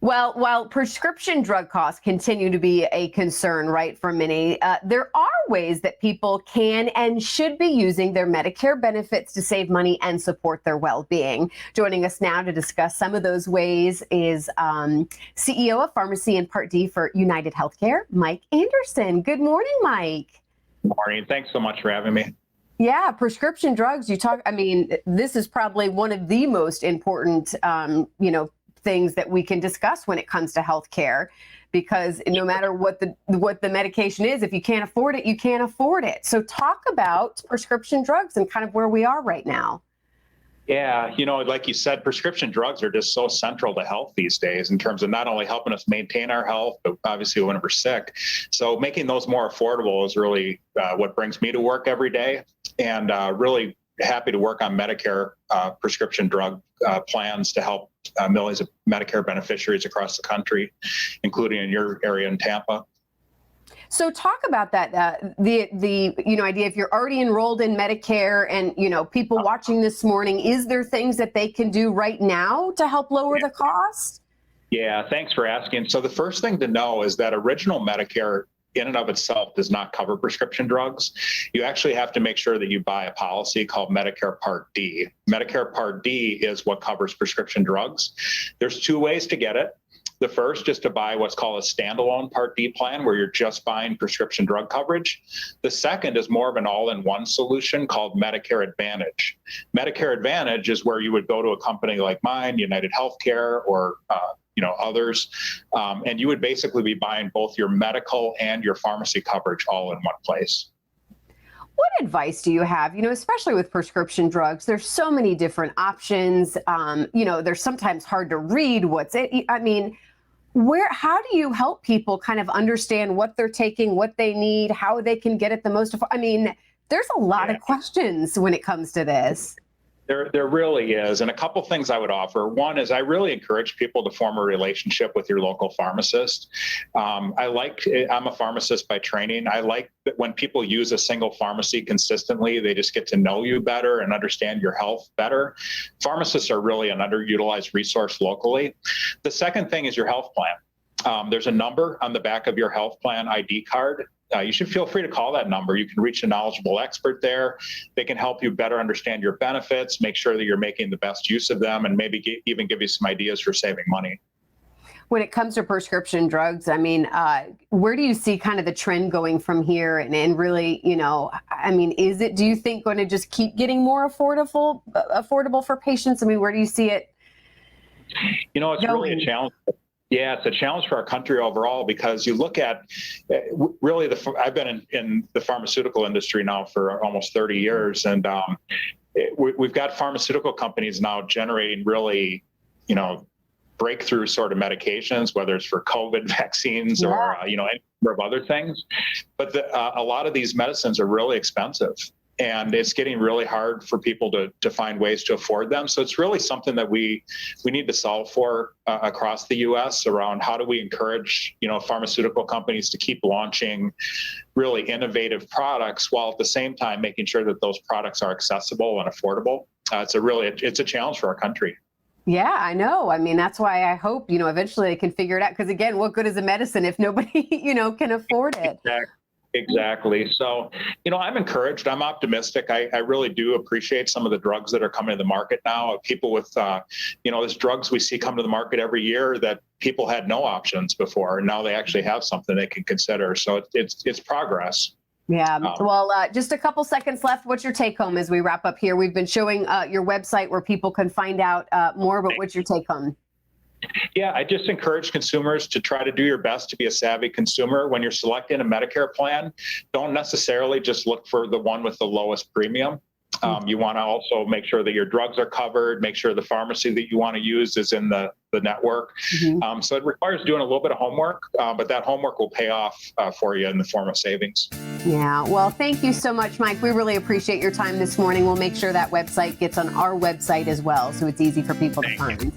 Well, while prescription drug costs continue to be a concern, right, for many, there are ways that people can and should be using their Medicare benefits to save money and support their well-being. Joining us now to discuss some of those ways is CEO of Pharmacy and Part D for United Healthcare, Mike Anderson. Good morning, Mike. Good morning. Thanks so much for having me. Yeah, prescription drugs. This is probably one of the most important, things that we can discuss when it comes to healthcare, because no matter what the medication is, if you can't afford it, you can't afford it. So talk about prescription drugs and kind of where we are right now. Yeah, like you said, prescription drugs are just so central to health these days in terms of not only helping us maintain our health, but obviously when we're sick. So making those more affordable is really what brings me to work every day, and really happy to work on Medicare prescription drug plans to help millions of Medicare beneficiaries across the country, including in your area in Tampa. So talk about that, the idea, if you're already enrolled in Medicare and, people watching this morning, is there things that they can do right now to help lower the cost? Yeah, thanks for asking. So the first thing to know is that original Medicare in and of itself does not cover prescription drugs. You actually have to make sure that you buy a policy called Medicare Part D. Medicare Part D is what covers prescription drugs. There's two ways to get it. The first is to buy what's called a standalone Part D plan, where you're just buying prescription drug coverage. The second is more of an all-in-one solution called Medicare Advantage. Medicare Advantage is where you would go to a company like mine, United Healthcare, or others, and you would basically be buying both your medical and your pharmacy coverage all in one place. What advice do you have, especially with prescription drugs? There's so many different options. They're sometimes hard to read how do you help people kind of understand what they're taking, what they need, how they can get it the most? There's a lot of questions when it comes to this. There really is. And a couple things I would offer. One is I really encourage people to form a relationship with your local pharmacist. I'm a pharmacist by training. I like that when people use a single pharmacy consistently, they just get to know you better and understand your health better. Pharmacists are really an underutilized resource locally. The second thing is your health plan. There's a number on the back of your health plan ID card. You should feel free to call that number. You can reach a knowledgeable expert there. They can help you better understand your benefits, make sure that you're making the best use of them, and maybe even give you some ideas for saving money. When it comes to prescription drugs, where do you see kind of the trend going from here? And really, is it, do you think, going to just keep getting more affordable for patients? Where do you see it? It's really a challenge. Yeah, it's a challenge for our country overall, because you look at really I've been in the pharmaceutical industry now for almost 30 years, and we've got pharmaceutical companies now generating really, breakthrough sort of medications, whether it's for COVID vaccines or any number of other things. But a lot of these medicines are really expensive, and it's getting really hard for people to find ways to afford them. So it's really something that we need to solve for across the U.S. around how do we encourage, pharmaceutical companies to keep launching really innovative products while at the same time making sure that those products are accessible and affordable. It's a challenge for our country. Yeah, I know. That's why I hope, eventually they can figure it out. Because again, what good is a medicine if nobody, can afford it? Exactly. So, I'm encouraged. I'm optimistic. I really do appreciate some of the drugs that are coming to the market now. People with, there's drugs we see come to the market every year that people had no options before, and now they actually have something they can consider. So it's progress. Yeah. Just a couple seconds left. What's your take home as we wrap up here? We've been showing your website where people can find out more, but what's your take home? Yeah, I just encourage consumers to try to do your best to be a savvy consumer. When you're selecting a Medicare plan, don't necessarily just look for the one with the lowest premium. You want to also make sure that your drugs are covered, make sure the pharmacy that you want to use is in the network. So it requires doing a little bit of homework, but that homework will pay off for you in the form of savings. Yeah, well, thank you so much, Mike. We really appreciate your time this morning. We'll make sure that website gets on our website as well, so it's easy for people to find.